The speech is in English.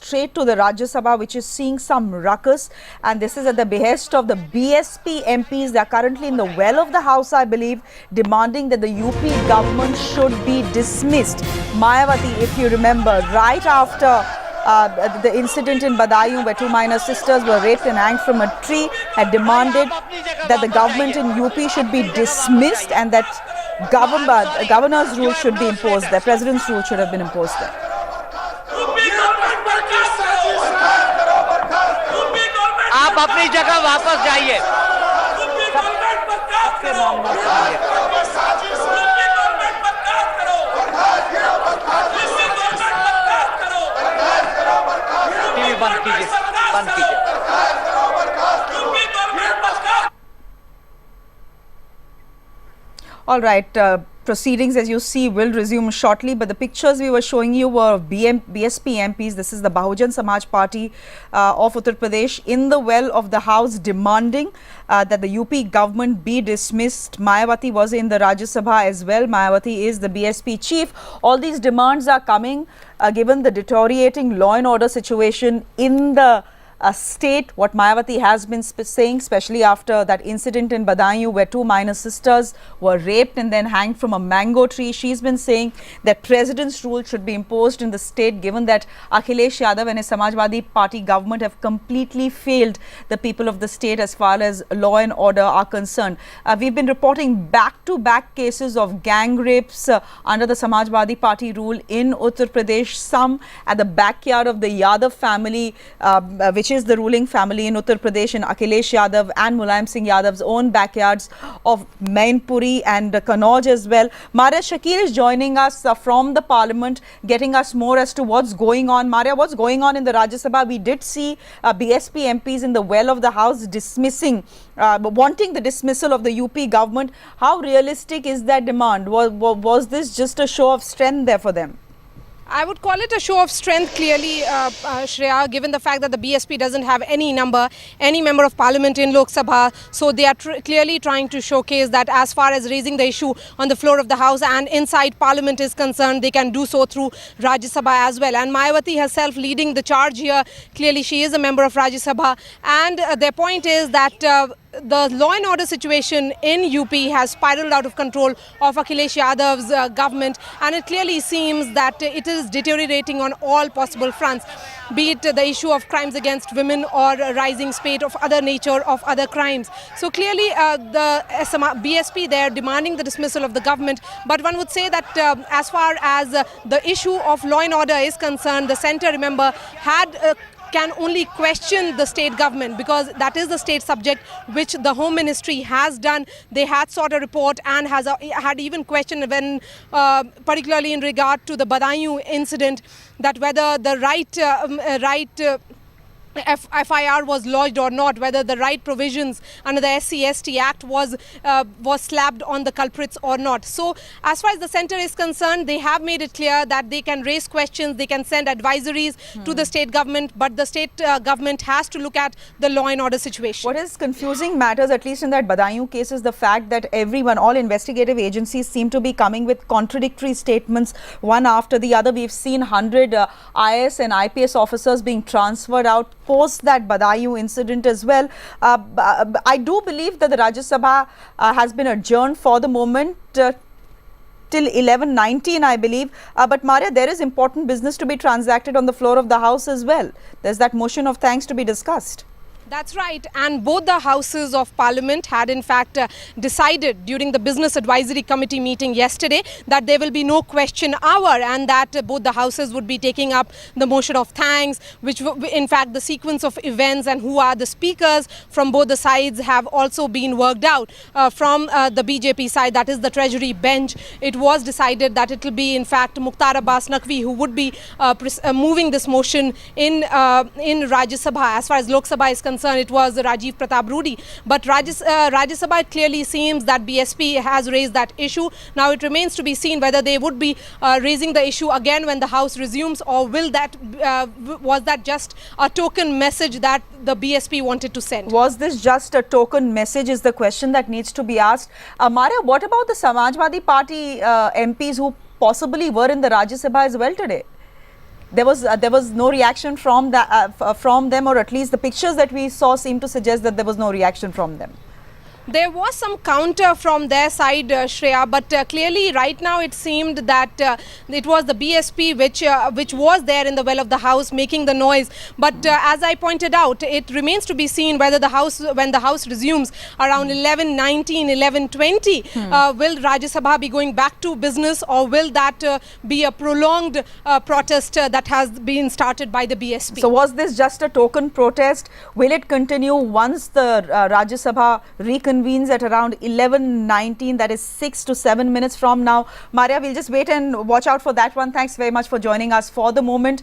straight to the Rajya Sabha, which is seeing some ruckus, and this is at the behest of the BSP MPs. They are currently in the well of the House, I believe, demanding that the UP government should be dismissed. Mayawati, if you remember, right after the incident in Badaयूं where two minor sisters were raped and hanged from a tree, had demanded that the government in UP should be dismissed and that governor's rule should be imposed there. President's rule should have been imposed there. आप अपनी जगह वापस जाइए। बंद कीजिए, बंद कीजिए। All right, proceedings, as you see, will resume shortly, but the pictures we were showing you were of BSP MPs. This is the Bahujan Samaj Party of Uttar Pradesh in the well of the House demanding that the UP government be dismissed. Mayawati was in the Rajya Sabha as well. Mayawati is the BSP chief. All these demands are coming given the deteriorating law and order situation in the state. What Mayawati has been saying, especially after that incident in Badaयूं where two minor sisters were raped and then hanged from a mango tree, she's been saying that president's rule should be imposed in the state, given that Akhilesh Yadav and his Samajwadi Party government have completely failed the people of the state as far as law and order are concerned. We've been reporting back-to-back cases of gang rapes under the Samajwadi Party rule in Uttar Pradesh, some at the backyard of the Yadav family, which is the ruling family in Uttar Pradesh, and Akhilesh Yadav and Mulayam Singh Yadav's own backyards of Mainpuri and Kannauj as well. Maria Shakir is joining us from the parliament, getting us more as to what's going on. Maria, what's going on in the Rajya Sabha? We did see BSP MPs in the well of the House wanting the dismissal of the UP government. How realistic is that demand? Was this just a show of strength there for them? I would call it a show of strength, clearly, Shreya, given the fact that the BSP doesn't have any member of parliament in Lok Sabha. So they are clearly trying to showcase that as far as raising the issue on the floor of the House and inside parliament is concerned, they can do so through Rajya Sabha as well. And Mayawati herself leading the charge here. Clearly, she is a member of Rajya Sabha. And their point is that the law and order situation in UP has spiraled out of control of Akhilesh Yadav's government, and it clearly seems that it is deteriorating on all possible fronts, be it the issue of crimes against women or a rising spate of other nature of other crimes. So clearly the BSP there demanding the dismissal of the government, but one would say that as far as the issue of law and order is concerned, the centre, remember, can only question the state government, because that is the state subject which the Home Ministry has done. They had sought a report and had even questioned when, particularly in regard to the Badaयूं incident, that whether the right FIR was lodged or not, whether the right provisions under the SC/ST Act was slapped on the culprits or not. So as far as the centre is concerned, they have made it clear that they can raise questions, they can send advisories to the state government, but the state government has to look at the law and order situation. What is confusing matters, at least in that Badaयूं case, is the fact that all investigative agencies seem to be coming with contradictory statements one after the other. We've seen 100 IAS and IPS officers being transferred out post that Badaयूं incident as well. I do believe that the Rajya Sabha has been adjourned for the moment till 11:19, I believe. But Maria, there is important business to be transacted on the floor of the House as well. There's that motion of thanks to be discussed. That's right, and both the houses of parliament had in fact decided during the Business Advisory Committee meeting yesterday that there will be no question hour, and that both the houses would be taking up the motion of thanks, which in fact the sequence of events and who are the speakers from both the sides have also been worked out. From the BJP side, that is the Treasury bench, it was decided that it will be in fact Mukhtar Abbas Naqvi who would be moving this motion in Rajya Sabha. As far as Lok Sabha is concerned, it was Rajiv Pratap Rudy, but Rajya Sabha, it clearly seems that BSP has raised that issue. Now it remains to be seen whether they would be raising the issue again when the House resumes, or was that just a token message that the BSP wanted to send? Was this just a token message is the question that needs to be asked. Maria, what about the Samajwadi Party MPs who possibly were in the Rajya Sabha as well today? there was no reaction from them, or at least the pictures that we saw seem to suggest that there was no reaction from them. There was some counter from their side, Shreya, but clearly right now it seemed that it was the BSP which was there in the well of the house making the noise. But as I pointed out, it remains to be seen whether when the house resumes around 11:19, 11:20, will Rajya Sabha be going back to business, or will that be a prolonged protest that has been started by the BSP? So was this just a token protest? Will it continue once the Rajya Sabha reconvenes at around 11:19, that is 6 to 7 minutes from now? Maria, we'll just wait and watch out for that one. Thanks very much for joining us for the moment.